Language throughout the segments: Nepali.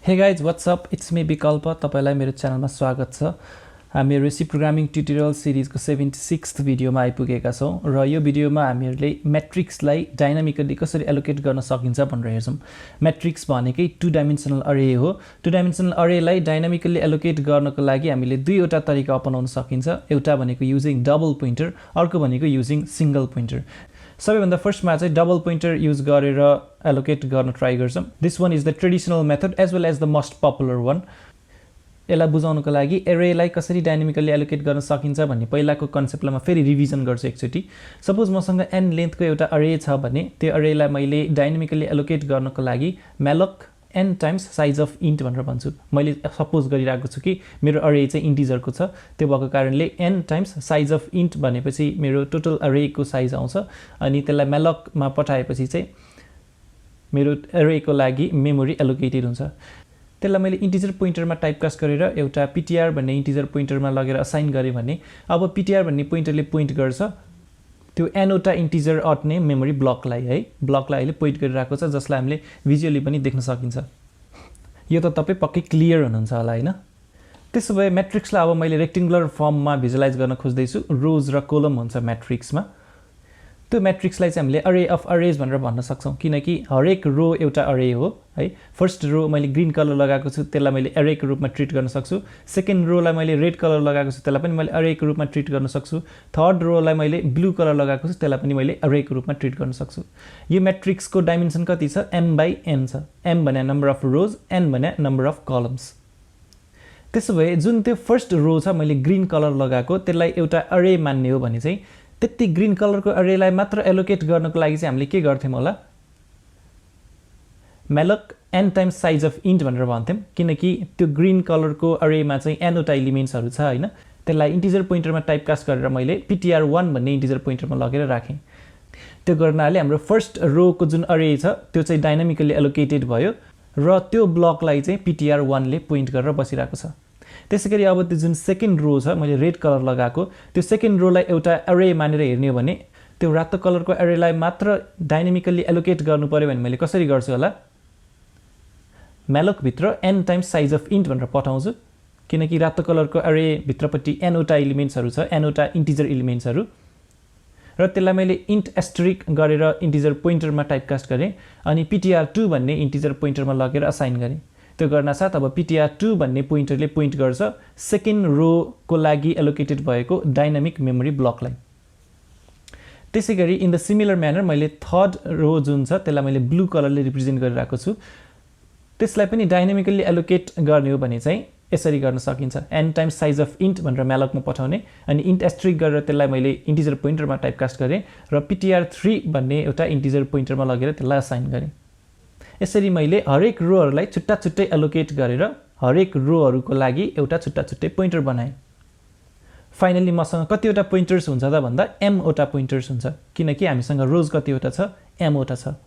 Hey guys, what's up? It's me विकल्प तपाईलाई मेरो च्यानलमा स्वागत छ। हामीहरु सी प्रोग्रामिङ ट्युटोरियल सिरिजको 76th भिडियोमा आइपुगेका छौं र यो भिडियोमा हामीहरुले मैट्रिक्सलाई डायनामिकली कसरी एलोकेट गर्न सकिन्छ भनेर हेर्छौं। मैट्रिक्स भनेकै टु डाइमेन्सनल अरे हो। टु डाइमेन्सनल अरेलाई डायनामिकली एलोकेट गर्नको लागि हामीले दुईवटा तरिका अपनाउन सकिन्छ। एउटा भनेको युजिङ डबल पोइन्टर, अर्को भनेको युजिङ सिंगल पोइन्टर। सबैभन्दा फर्स्टमा चाहिँ डबल पोइन्टर युज गरेर एलोकेट गर्न ट्राई गर्छौं। This one is the traditional method as well as the most popular one. यसलाई बुझाउनको लागि एरेलाई कसरी डायनामिकली एलोकेट गर्न सकिन्छ भन्ने पहिलाको कन्सेप्टलाई म फेरि रिभिजन गर्छु एकचोटी। सपोज मसँग n लेन्थको एउटा अरे छ भने त्यो अरेलाई मैले डायनामिकली एलोकेट गर्नको लागि malloc n times size of int भनेर भन्छु। मैले सपोज गरिरहेको छु कि मेरो अरे चाहिँ इन्टिजरको छ, त्यो भएको कारणले n times size of int भनेपछि मेरो टोटल अरेको साइज आउँछ अनि त्यसलाई malloc मा पठाएपछि चाहिँ मेरो अरेको लागि मेमोरी एलोकेटेड हुन्छ। त्यसलाई मैले इन्टिजर पोइन्टरमा टाइपकास्ट गरेर एउटा ptr भन्ने इन्टिजर पोइन्टरमा लगेर असाइन गरे भने अब ptr भन्ने पोइन्टरले पोइन्ट गर्छ त्यो n वटा इन्टिजर अट्ने मेमोरी ब्लकलाई है। ब्लकलाई अहिले पोइन्ट गरिरहेको छ जसलाई हामीले भिजुअली पनि देख्न सकिन्छ। यो त तपाई पक्कै क्लियर हुनुहुन्छ होला हैन। त्यसो भए मैट्रिक्सलाई अब मैले रेक्टेंगुलर फर्ममा भिजुअलाइज गर्न खोज्दै छु। रोज र कोलम हुन्छ मैट्रिक्समा। त्यो मैट्रिक्सलाई चाहिँ हामीले अरे अफ अरेज भनेर भन्न सक्छौं किनकि हरेक रो एउटा अरे हो है। फर्स्ट रो मैले ग्रीन कलर लगाएको छु त्यसलाई मैले अरेको रूपमा ट्रिट गर्न सक्छु। सेकेन्ड रोलाई मैले रेड कलर लगाएको छु त्यसलाई पनि मैले अरेको रूपमा ट्रिट गर्न सक्छु। थर्ड रोलाई मैले ब्लू कलर लगाएको छु त्यसलाई पनि मैले अरेको रूपमा ट्रिट गर्न सक्छु। यो मैट्रिक्सको डाइमेन्सन कति छ? m/n छ। m भने नम्बर अफ रोज, n भने नम्बर अफ कलम्स। त्यसो भए जुन त्यो फर्स्ट रो छ मैले ग्रीन कलर लगाएको त्यसलाई एउटा अरे मान्ने हो भने चाहिँ त्यति ग्रीन कलरको अरेलाई मात्र एलोकेट गर्नको लागि चाहिँ हामीले के गर्थ्यौं होला? malloc n times size of int भनेर भन्थ्यौं किनकि त्यो ग्रीन कलरको अरेमा चाहिँ n वटा एलिमेन्ट्सहरु छ हैन। त्यसलाई इन्टिजर पोइन्टरमा टाइपकास्ट गरेर मैले ptr1 भन्ने इन्टिजर पोइन्टरमा लगेर राखेँ। त्यो गर्नाले हाम्रो फर्स्ट रोको जुन अरे छ त्यो चाहिँ डायनामिकली एलोकेटेड भयो र त्यो ब्लकलाई चाहिँ ptr1 ले पोइन्ट गरेर बसिरहेको छ। त्यसैगरी अब त्यो जुन सेकेन्ड रो छ मैले रेड कलर लगाएको त्यो सेकेन्ड रोलाई एउटा अरे मानेर हेर्ने हो भने त्यो रातो कलरको अरेलाई मात्र डायनामिकली एलोकेट गर्नु पर्यो भने मैले कसरी गर्छु होला? malloc भित्र n times size of int भनेर पठाउँछु किनकि रातो कलरको अरे भित्रपट्टि n वटा एलिमेन्ट्सहरु छ, n वटा इन्टिजर एलिमेन्ट्सहरु र त्यसलाई मैले इन्ट एस्टेरिक गरेर इन्टिजर पोइन्टरमा टाइपकास्ट गरे अनि ptr2 भन्ने इन्टिजर पोइन्टरमा लगेर असाइन गरे। त्यो गर्न साथ अब ptr2 भन्ने पोइन्टरले पोइन्ट गर्छ सेकेन्ड रो को लागि एलोकेटेड भएको डायनामिक मेमोरी ब्लकलाई। त्यसैगरी इन द सिमिलर म्यानर मैले थर्ड रो जुन छ त्यसलाई मैले ब्लू कलरले रिप्रेजेन्ट गरिरहेको छु। त्यसलाई पनि डायनामिकली एलोकेट गर्ने हो भने चाहिँ यसरी गर्न सकिन्छ। n times size of int भनेर malloc मा पठाउने अनि इन्ट एस्टेरिक गरेर त्यसलाई मैले इन्टिजर पोइन्टरमा टाइपकास्ट गरे र ptr3 भन्ने एउटा इन्टिजर पोइन्टरमा लगेर त्यसलाई असाइन गरे। यसरी मैले हरेक रोहरुलाई छुट्टा छुट्टै एलोकेट गरेर हरेक रोहरुको लागि एउटा छुट्टा छुट्टै पोइन्टर बनाए। फाइनली मसँग कतिवटा पोइन्टर्स हुन्छ त भन्दा m वटा पोइन्टर्स हुन्छ किनकि हामीसँग रोज कतिवटा छ? m वटा छ।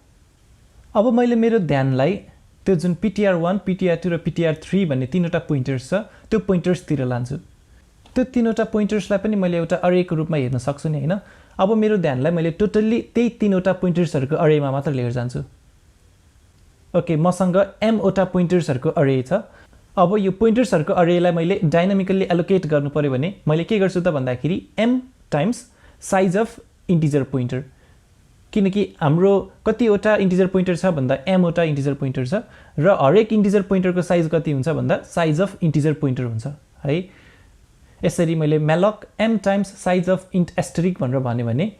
अब मैले मेरो ध्यानलाई त्यो जुन ptr1, ptr2 र ptr3 भन्ने तीनवटा पोइन्टर्स छ त्यो पोइन्टर्सतिर लान्छु। त्यो तीनवटा पोइन्टर्सलाई पनि मैले एउटा अरेको रूपमा हेर्न सक्छु नि हैन। अब मेरो ध्यानलाई मैले टोटल्ली त्यही तीनवटा पोइन्टर्सहरुको अरेमा मात्र लिएर जान्छु। ओके, मसँग m वटा पोइन्टर्सहरुको अरे छ। अब यो पोइन्टर्सहरुको अरेलाई मैले डायनामिकली एलोकेट गर्नु पर्यो भने मैले के गर्छु त भन्दाखेरि m times size of integer pointer किनकि हाम्रो कतिवटा इन्टिजर पोइन्टर छ भन्दा m वटा इन्टिजर पोइन्टर छ र हरेक इन्टिजर पोइन्टरको साइज कति हुन्छ भन्दा साइज अफ इन्टिजर पोइन्टर हुन्छ है। यसरी मैले malloc m times size of int asterisk भनेर भन्यो भने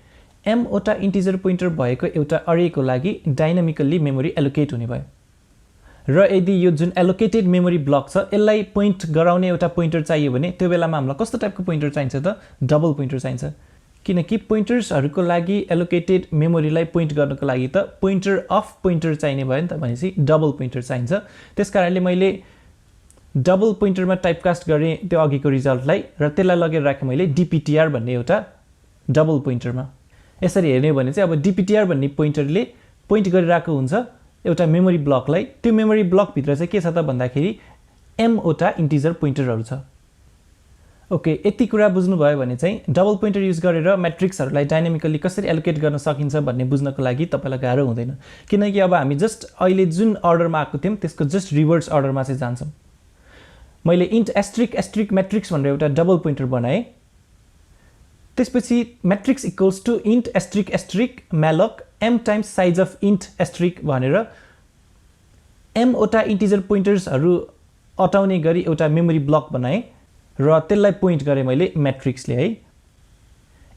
m वटा इन्टिजर पोइन्टर भएको एउटा अरेको लागि डायनामिकली मेमोरी एलोकेट हुने भयो। र यदि यो जुन एलोकेटेड मेमोरी ब्लक छ यसलाई पोइन्ट गराउने एउटा पोइन्टर चाहियो भने त्यो बेलामा हामीलाई कस्तो टाइपको पोइन्टर चाहिन्छ त? डबल पोइन्टर चाहिन्छ किनकि पोइन्टर्सहरुको लागि एलोकेटेड मेमोरीलाई पोइन्ट गर्नको लागि त पोइन्टर अफ पोइन्टर चाहिने भयो नि त भनेपछि डबल पोइन्टर चाहिन्छ। त्यसकारणले मैले डबल पोइन्टरमा टाइपकास्ट गरे त्यो अघिको रिजल्टलाई र त्यसलाई लगेर राखे मैले dptr भन्ने एउटा डबल पोइन्टरमा। यसरी हेर्ने हो भने चाहिँ अब dptr भन्ने पोइन्टरले पोइन्ट गरिरहेको हुन्छ एउटा मेमोरी ब्लकलाई। त्यो मेमोरी ब्लक भित्र चाहिँ के छ त भन्दाखेरि m वटा इन्टिजर पोइन्टरहरु छ। ओके, यति कुरा बुझ्नुभयो भने चाहिँ डबल पोइन्टर युज गरेर म्याट्रिक्सहरूलाई डाइनामिकली कसरी एलोकेट गर्न सकिन्छ भन्ने बुझ्नको लागि तपाईँलाई गाह्रो हुँदैन, किनकि अब हामी जस्ट अहिले जुन अर्डरमा आएको थियौँ त्यसको जस्ट रिभर्स अर्डरमा चाहिँ जान्छौँ। मैले इन्ट एस्ट्रिक एस्ट्रिक म्याट्रिक्स भनेर एउटा डबल पोइन्टर बनाएँ, त्यसपछि matrix equals to int asterisk asterisk malloc m times size of int asterisk भनेर एमवटा इन्टिजर पोइन्टर्सहरू अटाउने गरी एउटा मेमोरी ब्लक बनाएँ र त्यसलाई पोइन्ट गरेँ मैले म्याट्रिक्सले है।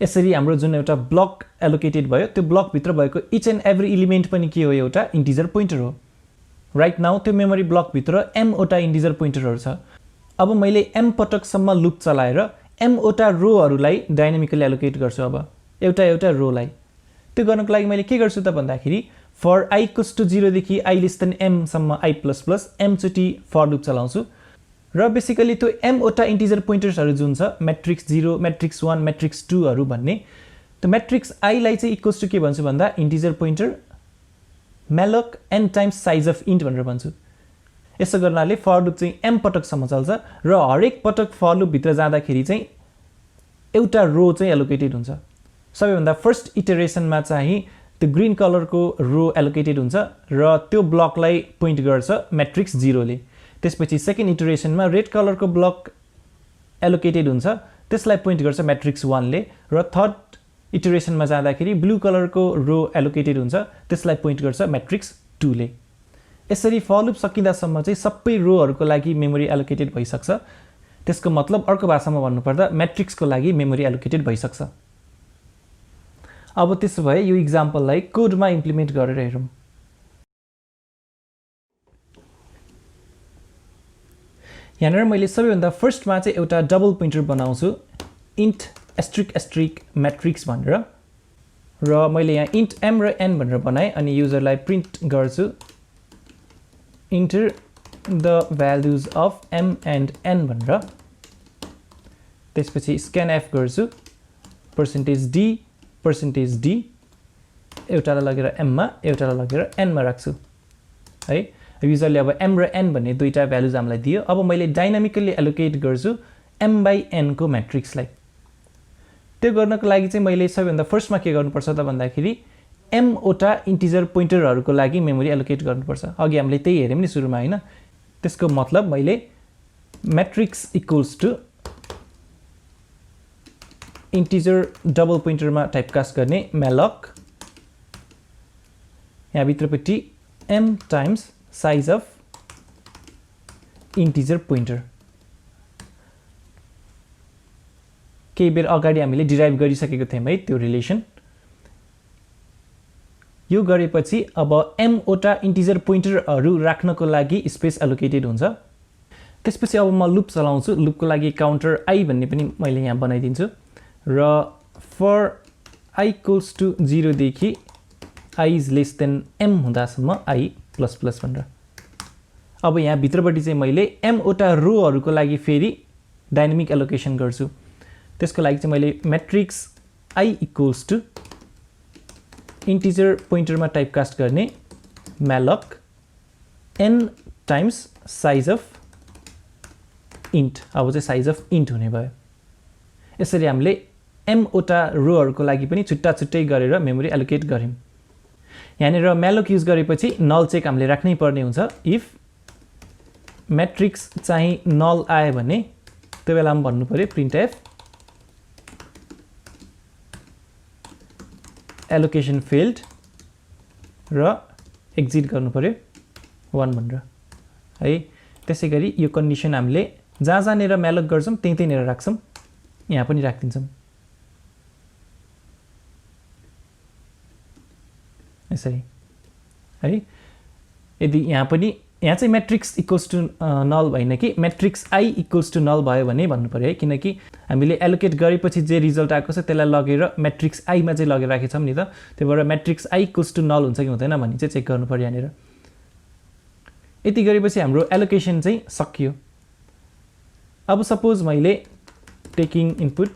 यसरी हाम्रो जुन एउटा ब्लक एलोकेटेड भयो त्यो ब्लकभित्र भएको इच एन्ड एभ्री इलिमेन्ट पनि के हो, एउटा इन्टिजर पोइन्टर हो। राइट नाउ त्यो मेमोरी ब्लकभित्र एमवटा इन्टिजर पोइन्टरहरू छ। अब मैले एम पटकसम्म लुप चलाएर एमवटा रोहरूलाई डाइनामिकली एलोकेट गर्छु। अब एउटा एउटा रोलाई त्यो गर्नको लागि मैले के गर्छु त भन्दाखेरि फर आई इक्वल्स टु 0 देखि आई लेस देन एमसम्म आई प्लस प्लस एमचोटि फर लुप चलाउँछु र बेसिकली त्यो एमवटा इन्टिजर पोइन्टर्सहरू जुन छ म्याट्रिक्स 0 म्याट्रिक्स 1 म्याट्रिक्स 2हरू भन्ने, त्यो म्याट्रिक्स आईलाई चाहिँ इक्वल्स टु के भन्छु भन्दा integer pointer malloc n times size of int भनेर भन्छु। यसो गर्नाले फर लुप चाहिँ एम पटकसम्म चल्छ र हरेक पटक फर लुपभित्र जाँदाखेरि चाहिँ एउटा रो चाहिँ एलोकेटेड हुन्छ। सबैभन्दा फर्स्ट इटरेसनमा चाहिँ त्यो ग्रीन कलरको रो एलोकेटेड हुन्छ र त्यो ब्लकलाई पोइन्ट गर्छ म्याट्रिक्स 0ले। त्यसपछि सेकेन्ड इटरेसनमा रेड कलरको ब्लक एलोकेटेड हुन्छ, त्यसलाई पोइन्ट गर्छ म्याट्रिक्स 1ले र थर्ड इटरेसनमा जाँदाखेरि ब्लू कलरको रो एलोकेटेड हुन्छ, त्यसलाई पोइन्ट गर्छ म्याट्रिक्स 2ले। यसरी फर लुप सकिँदासम्म चाहिँ सबै रोहरूको लागि मेमोरी एलोकेटेड भइसक्छ। त्यसको मतलब अर्को भाषामा भन्नुपर्दा म्याट्रिक्सको लागि मेमोरी एलोकेटेड भइसक्छ। अब त्यसो भए यो इक्जाम्पललाई कोडमा इम्प्लिमेन्ट गरेर हेरौँ। यहाँनिर मैले सबैभन्दा फर्स्टमा चाहिँ एउटा डबल पोइन्टर बनाउँछु इन्ट एस्ट्रिक एस्ट्रिक म्याट्रिक्स भनेर र मैले यहाँ इन्ट एम र एन भनेर बनाएँ अनि युजरलाई प्रिन्ट गर्छु enter the values of m and n भनेर। त्यसपछि स्क्यान एफ गर्छु पर्सेन्टेज डी एउटालाई लगेर एममा एउटालाई लगेर एनमा राख्छु है। युजरले अब एम र एन भन्ने दुईवटा भ्यालुज हामीलाई दियो। अब मैले डाइनामिकली एलोकेट गर्छु एम बाई एनको म्याट्रिक्सलाई। त्यो गर्नको लागि चाहिँ मैले सबैभन्दा फर्स्टमा के गर्नुपर्छ त भन्दाखेरि एमवटा इन्टिजर पोइन्टरहरूको लागि मेमोरी एलोकेट गर्नुपर्छ। अघि हामीले त्यही हेऱ्यौँ नि सुरुमा होइन। त्यसको मतलब मैले matrix equals to integer double पोइन्टरमा टाइपकास्ट गर्ने म्यालोक यहाँभित्रपट्टि m times size of integer pointer. केही बेर अगाडि हामीले डिराइभ गरिसकेको थियौँ है त्यो रिलेसन। यो गरेपछि अब एमवटा इन्टिजर पोइन्टरहरू राख्नको लागि स्पेस एलोकेटेड हुन्छ। त्यसपछि अब म लुप चलाउँछु। लुपको लागि काउन्टर आई भन्ने पनि मैले यहाँ बनाइदिन्छु र फर आई इक्वल्स टु 0 देखि I is less than m हुँदासम्म आई प्लस प्लस भनेर। अब यहाँ भित्रपट्टि चाहिँ मैले एमवटा रोहरूको लागि फेरि डाइनामिक एलोकेसन गर्छु। त्यसको लागि चाहिँ मैले matrix I equals to integer पोइन्टरमा टाइपकास्ट गर्ने malloc n times size of int. अब चाहिँ साइज अफ इन्ट हुने भयो। यसरी हामीले एमवटा रोहरूको लागि पनि छुट्टा छुट्टै गरेर मेमोरी एलोकेट गऱ्यौँ। यहाँनिर म्यालोक युज गरेपछि नल चेक हामीले राख्नै पर्ने हुन्छ। इफ म्याट्रिक्स चाहिँ नल आयो भने त्यो बेलामा भन्नु पऱ्यो प्रिन्ट एफ एलोकेसन फेल्ड र एक्जिट गर्नु पऱ्यो 1 भनेर है। त्यसै गरी यो कन्डिसन हामीले जहाँ जहाँनिर म्यालोक गर्छौँ त्यहीँतिर राख्छौँ, यहाँ पनि राखिदिन्छौँ यसरी है। यदि यहाँ चाहिँ म्याट्रिक्स इक्वल्स टु नल भएन कि म्याट्रिक्स आई इक्वल्स टु नल भयो भने भन्नु पऱ्यो है, किनकि हामीले एलोकेट गरेपछि जे रिजल्ट आएको छ त्यसलाई लगेर म्याट्रिक्स आईमा चाहिँ लगेर राखेको छौँ नि त। त्यही भएर म्याट्रिक्स आई इक्वल्स टु नल हुन्छ कि हुँदैन भन्ने चाहिँ चेक गर्नु पऱ्यो यहाँनिर। यति गरेपछि हाम्रो एलोकेसन चाहिँ सकियो। अब सपोज मैले taking input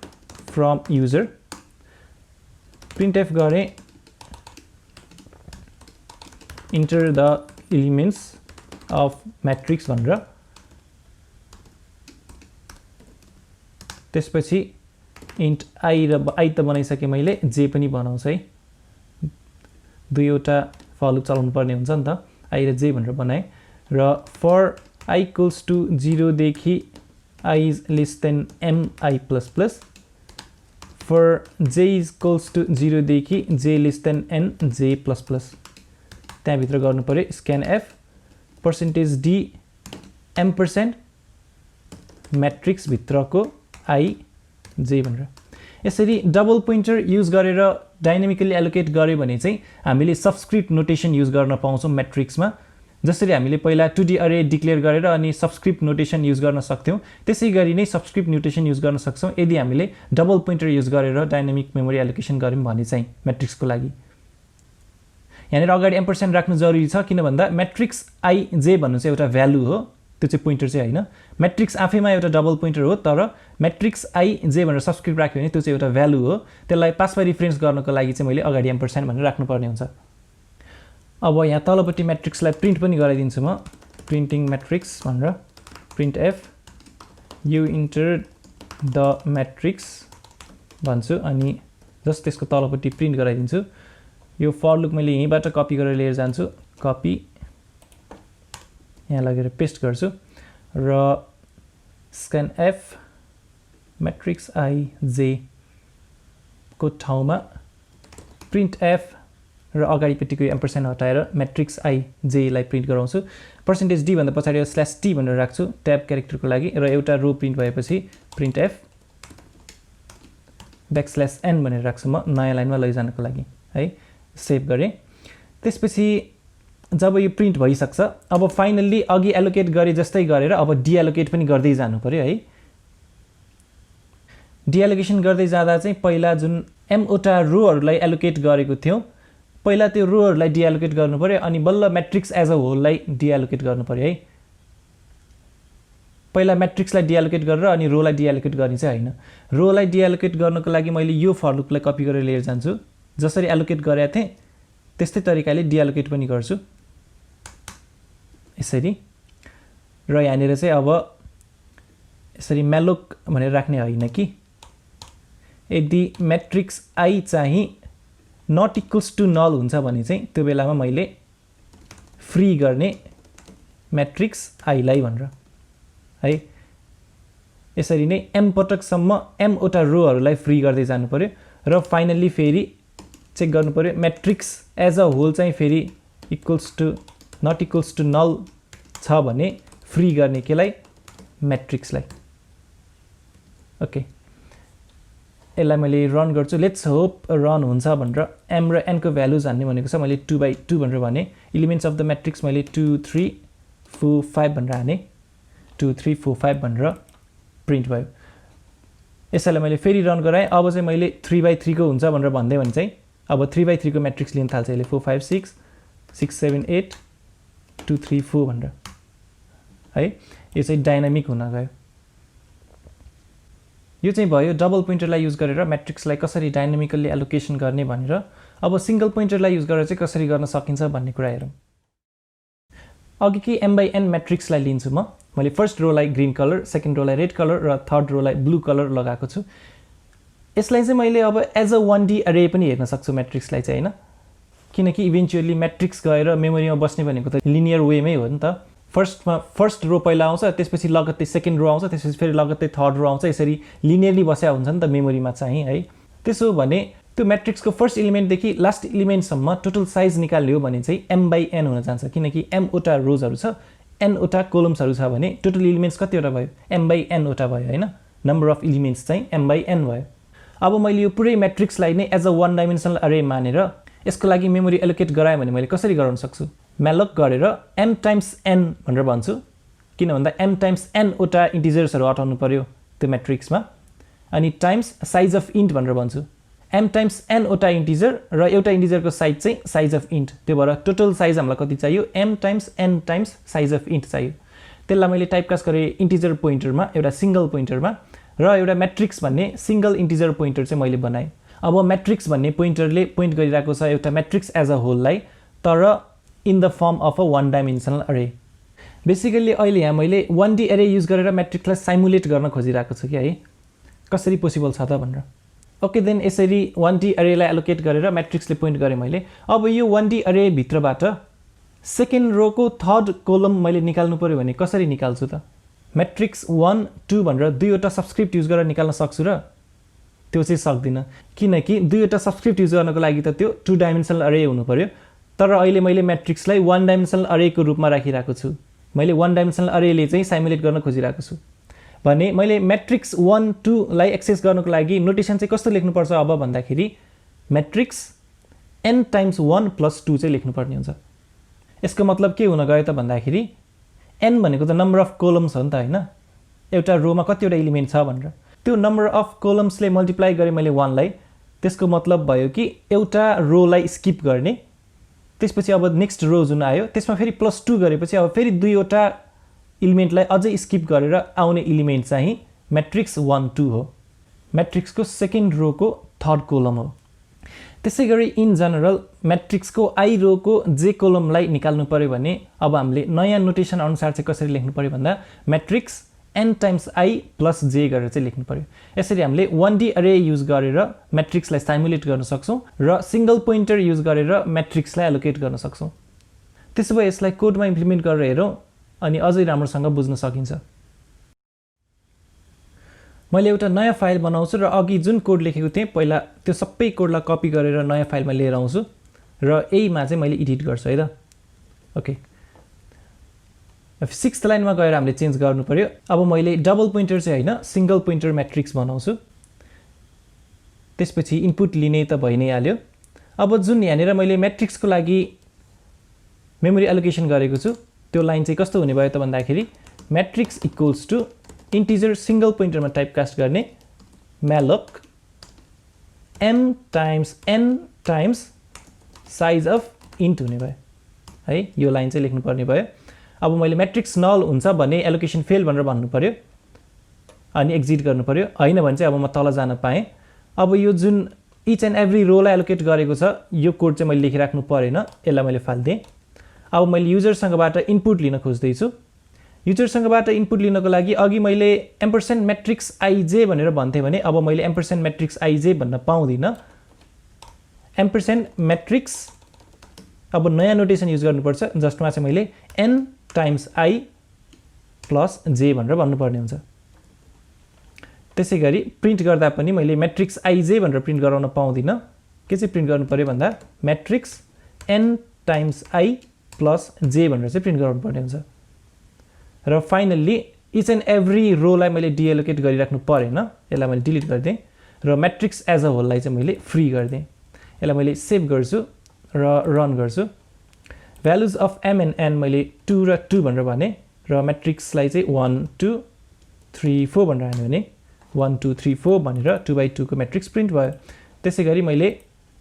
from user printf गरेँ enter the elements of matrix भनेर त्यसपछि इन्ट आई र आई त बनाइसके मैले जे पनि बनाउँछु है दुईवटा फर लुप चलाउनु पर्ने हुन्छ नि त आई र जे भनेर बनाएँ र फर आई इक्वल्स टु 0 देखि I is less than M I plus plus for J equals to 0 देखि J less than N J plus plus त्यहाँभित्र गर्नु पर्यो स्क्यान एफ %d एम्परसेन्ड म्याट्रिक्सभित्रको आई जे भनेर यसरी डबल पोइन्टर युज गरेर डाइनामिकली एलोकेट गऱ्यो भने चाहिँ हामीले सबस्क्रिप्ट नोटेसन युज गर्न पाउँछौँ म्याट्रिक्समा जसरी हामीले पहिला 2D अरे डिक्लेयर गरेर अनि सबस्क्रिप्ट नोटेसन युज गर्न सक्थ्यौँ त्यसै गरी नै सबस्क्रिप्ट नोटेसन युज गर्न सक्छौँ यदि हामीले डबल पोइन्टर युज गरेर डाइनामिक मेमोरी एलोकेसन गऱ्यौँ भने चाहिँ म्याट्रिक्सको लागि यहाँनिर अगाडि एम्परसेन्ड राख्नु जरुरी छ किन भन्दा म्याट्रिक्स आई जे भन्नु चाहिँ एउटा भ्यालु हो त्यो चाहिँ पोइन्टर चाहिँ हैन म्याट्रिक्स आफैमा एउटा डबल पोइन्टर हो तर म्याट्रिक्स आई जे भनेर सबस्क्रिप्ट राख्यो भने त्यो चाहिँ एउटा भ्यालु हो त्यसलाई पासमा रिफरेन्स गर्नको लागि चाहिँ मैले अगाडि एम्परसेन्ड भनेर राख्नुपर्ने हुन्छ अब यहाँ तलपट्टि म्याट्रिक्सलाई प्रिन्ट पनि गराइदिन्छु म प्रिन्टिङ म्याट्रिक्स भनेर printf you enter the matrix भन्छु अनि जस्ट त्यसको तलपट्टि प्रिन्ट गराइदिन्छु यो फर लुप मैले यहीँबाट कपी गरेर लिएर जान्छु कपी यहाँ लगेर पेस्ट गर्छु र स्क्यान एफ म्याट्रिक्स आई जे को ठाउँमा प्रिन्ट एफ र अगाडिपट्टिको एम्परसेन्ड हटाएर म्याट्रिक्स आई जे लाई प्रिन्ट गराउँछु %d भन्दा पछाडि /t भनेर राख्छु ट्याब क्यारेक्टरको लागि र एउटा रो प्रिन्ट भएपछि प्रिन्ट एफ \n भनेर राख्छु म नयाँ लाइनमा लैजानको लागि है सेभ गरेँ त्यसपछि जब यो प्रिन्ट भइसक्छ अब फाइनल्ली अघि एलोकेट गरे जस्तै गरेर अब डिएलोकेट पनि गर्दै जानु पर्यो है डिएलोकेसन गर्दै जाँदा चाहिँ पहिला जुन m वटा रोहरूलाई एलोकेट गरेको थियौं पहिला त्यो रोहरूलाई डिएलोकेट गर्नु पर्यो अनि बल्ल म्याट्रिक्स एज अ होललाई डिएलोकेट गर्नु पर्यो है पहिला म्याट्रिक्सलाई डिएलोकेट गरेर अनि रोलाई डिएलोकेट गर्ने चाहिँ हैन रोलाई डिएलोकेट गर्नको लागि मैले यो फर लुपलाई कपी गरेर लिएर जान्छु जसरी एलोकेट गरेको थिएँ त्यस्तै तरिकाले डिएलोकेट पनि गर्छु यसरी र यहाँनिर चाहिँ अब यसरी म्यालोक भनेर राख्ने हैन कि यदि म्याट्रिक्स आई चाहिँ नट इक्वल्स टु नल हुन्छ भने चाहिँ त्यो बेलामा मैले फ्री गर्ने म्याट्रिक्स आई लाई भनेर है यसरी नै m पटकसम्म m वटा रोहरूलाई फ्री गर्दै जानु पर्यो र फाइनल्ली फेरि चेक गर्नु पर्यो म्याट्रिक्स एज अ होल चाहिँ फेरि equals to not equals to null छ भने फ्री गर्ने केलाई म्याट्रिक्सलाई ओके यसलाई मैले रन गर्छु लेट्स होप रन हुन्छ भनेर m र n को भ्यालुज हान्ने भनेको छ मैले 2/2 भनेर भने एलिमेन्ट्स अफ द म्याट्रिक्स मैले 2 3 4 5 भनेर हाने 2 3 4 5 भनेर प्रिन्ट भयो यसैलाई मैले फेरि रन गराएँ अब चाहिँ मैले 3/3 को हुन्छ भनेर भन्दै भने चाहिँ अब 3/3 को म्याट्रिक्स लिन थाल्छ यसले 4 5 6 6 7 8 2 3 4 भनेर है यो चाहिँ डाइनामिक हुन गयो यो चाहिँ भयो डबल पोइन्टरलाई युज गरेर म्याट्रिक्सलाई कसरी डाइनामिकली एलोकेसन गर्ने भनेर अब सिंगल पोइन्टरलाई युज गरेर चाहिँ कसरी गर्न सकिन्छ भन्ने कुरा हेरौँ अघि कि m/n म्याट्रिक्सलाई लिन्छु मैले फर्स्ट रोलाई ग्रीन कलर सेकेन्ड रोलाई रेड कलर र थर्ड रोलाई ब्लू कलर लगाएको छु यसलाई चाहिँ मैले अब एज अ 1D अरे पनि हेर्न सक्छु म्याट्रिक्सलाई चाहिँ हैन किनकि इभेन्चुअली म्याट्रिक्स गएर मेमोरीमा बस्ने भनेको त लिनियर वेमै हो नि त फर्स्ट रो पहिला आउँछ त्यसपछि लगत्तै सेकेन्ड रो आउँछ त्यसपछि फेरि लगत्तै थर्ड रो आउँछ यसरी लिनियरली बस्या हुन्छ नि त मेमोरीमा चाहिँ है त्यसो भने त्यो म्याट्रिक्सको फर्स्ट एलिमेन्ट देखि लास्ट एलिमेन्टसम्म टोटल साइज निकाल्ने हो भने चाहिँ m/n हुन जान्छ किनकि m वटा रोजहरु छ n वटा कोलम्सहरु छ भने टोटल एलिमेन्ट्स कतिवटा भयो m/n वटा भयो हैन नम्बर अफ एलिमेन्ट्स चाहिँ m/n भयो अब मैले यो पुरै म्याट्रिक्सलाई नै एज अ 1 डाइमेन्सनल अरे मानेर यसको लागि मेमोरी एलोकेट गराए भने मैले कसरी गराउन सक्छु म्यालोक गरेर m टाइम्स n भनेर भन्छु किन भन्दा m टाइम्स n वटा इन्टिजर्सहरु हटाउनु पर्यो त्यो म्याट्रिक्समा अनि टाइम्स साइज अफ इन्ट भनेर भन्छु m टाइम्स n वटा इन्टिजर र एउटा इन्टिजरको साइज चाहिँ साइज अफ इन्ट त्यो भएर टोटल साइज हामीलाई कति चाहियो m times n times size of int चाहियो त्यसलाई मैले टाइपकास्ट गरे इन्टिजर पोइन्टरमा एउटा सिंगल पोइन्टरमा र एउटा म्याट्रिक्स भन्ने सिंगल इन्टिजर पोइन्टर चाहिँ मैले बनाए अब म्याट्रिक्स भन्ने पोइन्टरले पोइन्ट गरिरहेको छ एउटा म्याट्रिक्स एज अ होललाई तर in the form of a 1 dimensional अरे बेसिकली अहिले यहाँ मैले 1D अरे युज गरेर म्याट्रिक्सलाई साइमुलेट गर्न खोजिरहेको छु कि है कसरी पोसिबल छ त भनेर। ओके देन यसरी 1D अरेलाई एलोकेट गरेर म्याट्रिक्सले पोइन्ट गरेँ मैले। अब यो 1D अरे भित्रबाट सेकेन्ड रोको थर्ड कोलम मैले निकाल्नु पर्यो भने कसरी निकाल्छु त? म्याट्रिक्स 1 2 भनेर दुईवटा सबस्क्रिप्ट युज गरेर निकाल्न सक्छु र त्यो चाहिँ सक्दिनँ, किनकि दुईवटा सबस्क्रिप्ट युज गर्नको लागि त त्यो 2 डाइमेन्सनल अरे हुनु पर्यो। तर अहिले मैले म्याट्रिक्सलाई 1 डाइमेन्सनल अरेको रूपमा राखिरहेको छु। मैले 1 डाइमेन्सनल अरेले चाहिँ साइमुलेट गर्न खोजिरहेको छु भने मैले म्याट्रिक्स 1 2 लाई एक्सेस गर्नको लागि नोटेसन चाहिँ कस्तो लेख्नुपर्छ अब भन्दाखेरि म्याट्रिक्स n टाइम्स 1 प्लस 2 चाहिँ लेख्नुपर्ने हुन्छ। यसको मतलब के हुन गयो त भन्दाखेरि n भनेको त नम्बर अफ कोलम्स हो नि त हैन, एउटा रोमा कतिवटा एलिमेन्ट छ भनेर। त्यो नम्बर अफ कोलम्सले मल्टिप्लाई गरे मैले 1 लाई, त्यसको मतलब भयो कि एउटा रोलाई स्किप गर्ने, त्यसपछि अब नेक्स्ट रो जुन आयो त्यसमा फेरि प्लस 2 गरेपछि अब फेरि दुईवटा एलिमेन्टलाई अझै स्किप गरेर आउने एलिमेन्ट चाहिँ म्याट्रिक्स 1 2 हो, म्याट्रिक्सको सेकेन्ड रोको थर्ड कोलम हो। त्यसै गरी इन जनरल म्याट्रिक्सको आई रोको जे कोलमलाई निकाल्नु पर्यो भने अब हामीले नयाँ नोटेसन अनुसार चाहिँ कसरी लेख्नु पर्यो भन्दा matrix n times I plus जे गरेर चाहिँ लेख्नु पर्यो। यसरी हामीले 1D अरे युज गरेर म्याट्रिक्सलाई साइमुलेट गर्न सक्छौँ र सिंगल पोइन्टर युज गरेर म्याट्रिक्सलाई एलोकेट गर्न सक्छौँ। त्यसो भए यसलाई कोडमा इम्प्लिमेन्ट गरेर हेरौँ अनि अझै राम्रोसँग बुझ्न सकिन्छ। मैले एउटा नयाँ फाइल बनाउँछु र अघि जुन कोड लेखेको थिएँ पहिला त्यो सबै कोडलाई कपी गरेर नयाँ फाइलमा लिएर आउँछु र यहीमा चाहिँ मैले एडिट गर्छु है त। ओके, 6th लाइनमा गएर हामीले चेन्ज गर्नु पर्यो। अब मैले डबल पोइन्टर चाहिँ हैन सिंगल पोइन्टर म्याट्रिक्स बनाउँछु, त्यसपछि इनपुट लिने त भइ नै हाल्यो। अब जुन यहाँनिर मैले म्याट्रिक्सको लागि मेमोरी एलोकेसन गरेको छु त्यो लाइन चाहिँ कस्तो हुने भयो त भन्दाखेरि matrix equals to integer single पोइन्टरमा टाइपकास्ट गर्ने malloc m times n times size of int हुने भयो है, यो लाइन चाहिँ लेख्नु पर्ने भयो। अब मैले म्याट्रिक्स नल हुन्छ भने एलोकेसन फेल भनेर भन्नु पर्यो अनि एक्जिट गर्नु पर्यो, हैन भने चाहिँ अब म तल जान पाएँ। अब यो जुन इच एन्ड एभ्री रोलाई एलोकेट गरेको छ यो कोड चाहिँ मैले लेखिराख्नु परेन, यसलाई मैले फाल्दिएँ। अब मैले युजरसँगबाट इनपुट लिन खोज्दैछु। युजरसँगबाट इनपुट लिनको लागि अघि मैले एम्परसेन्ड म्याट्रिक्स आइजे भनेर भन्थेँ भने अब मैले एम्परसेन्ड म्याट्रिक्स आइजे भन्न पाउँदिनँ। एम्परसेन्ड म्याट्रिक्स अब नयाँ नोटेसन युज गर्नुपर्छ, जसमा चाहिँ मैले n टाइम्स आई प्लस जे भनेर भन्नुपर्ने हुन्छ। त्यसै गरी प्रिन्ट गर्दा पनि मैले म्याट्रिक्स आइजे भनेर प्रिन्ट गराउन पाउँदिनँ। के चाहिँ प्रिन्ट गर्नु पर्यो भन्दा matrix n times I plus जे भनेर चाहिँ प्रिन्ट गराउनु पर्ने हुन्छ। र फाइनल्ली इच एन्ड एभ्री रोलाई मैले डिएलोकेट गरिराख्नु परेन, यसलाई मैले डिलिट गरिदिएँ र म्याट्रिक्स एज अ होललाई चाहिँ मैले फ्री गरिदिएँ। यसलाई मैले सेभ गर्छु र रन गर्छु। Values of m and n मैले 2 र 2 भनेर भने र म्याट्रिक्सलाई चाहिँ 1 2 3 4 भनेर हाल्यो भने 1 2 3 4 भनेर 2/2 को म्याट्रिक्स प्रिन्ट भयो। त्यसै गरी मैले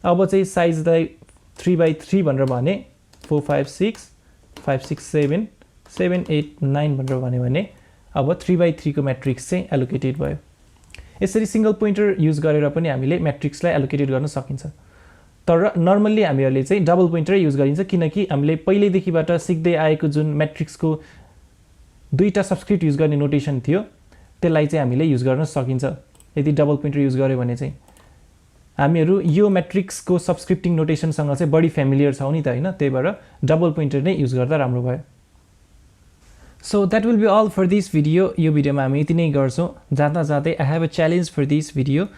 अब चाहिँ साइजलाई 3/3 भनेर भने 4 5 6 5 6 7 7 8 9 भनेर भन्यो भने अब 3/3 को म्याट्रिक्स चाहिँ एलोकेटेड भयो। यसरी सिंगल पोइन्टर युज गरेर पनि हामीले म्याट्रिक्सलाई एलोकेटेड गर्न सकिन्छ। तर नर्मल्ली हामीहरूले चाहिँ डबल पोइन्टर युज गरिन्छ, किनकि हामीले पहिल्यैदेखिबाट सिक्दै आएको जुन म्याट्रिक्सको दुईटा सबस्क्रिप्ट युज गर्ने नोटेसन थियो त्यसलाई चाहिँ हामीले युज गर्न सकिन्छ। यदि डबल पोइन्टर युज गर्यो भने चाहिँ हामीहरू यो म्याट्रिक्सको सबस्क्रिप्टिङ नोटेसनसँग चाहिँ बढी फ्यामिलियर छौँ नि त हैन, त्यही भएर डबल पोइन्टर नै युज गर्दा राम्रो भयो। So that will be all for this video. यो भिडियोमा हामी यति नै गर्छौँ। जाँदा जाँदै I have a challenge for this video.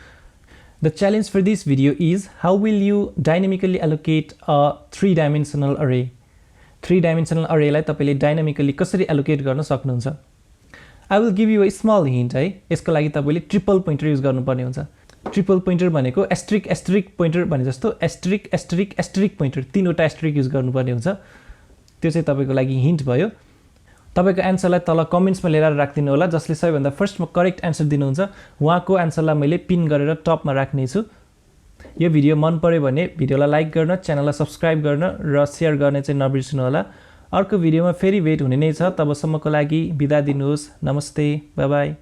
The challenge for this video is how will you dynamically allocate a 3-dimensional array? 3-dimensional array लाई तपाईले dynamically कसरी allocate गर्न सक्नुहुन्छ? I will give you a small hint है। यसको लागि तपाईले ट्रिपल पोइन्टर युज गर्नुपर्ने हुन्छ। ट्रिपल पोइन्टर भनेको एस्ट्रिक एस्ट्रिक पोइन्टर भने जस्तो एस्ट्रिक एस्ट्रिक एस्ट्रिक पोइन्टर, तीनवटा एस्ट्रिक युज गर्नुपर्ने हुन्छ। त्यो चाहिँ तपाईको लागि हिन्ट भयो। तपाईको एन्सरलाई तल कमेन्ट्समा लिएर राख्दिनु होला। जसले सबैभन्दा फर्स्टमा करेक्ट एन्सर दिनुहुन्छ उहाँको एन्सरलाई मैले पिन गरेर टपमा राख्ने छु। यो भिडियो मन पर्यो भने भिडियोलाई लाइक गर्न, च्यानललाई सब्स्क्राइब गर्न र शेयर गर्ने चाहिँ नबिर्सनु होला। अर्को भिडियोमा फेरि भेट हुने नै छ। तबसम्मको लागि बिदा दिनुहोस्। नमस्ते, बाइ बाइ।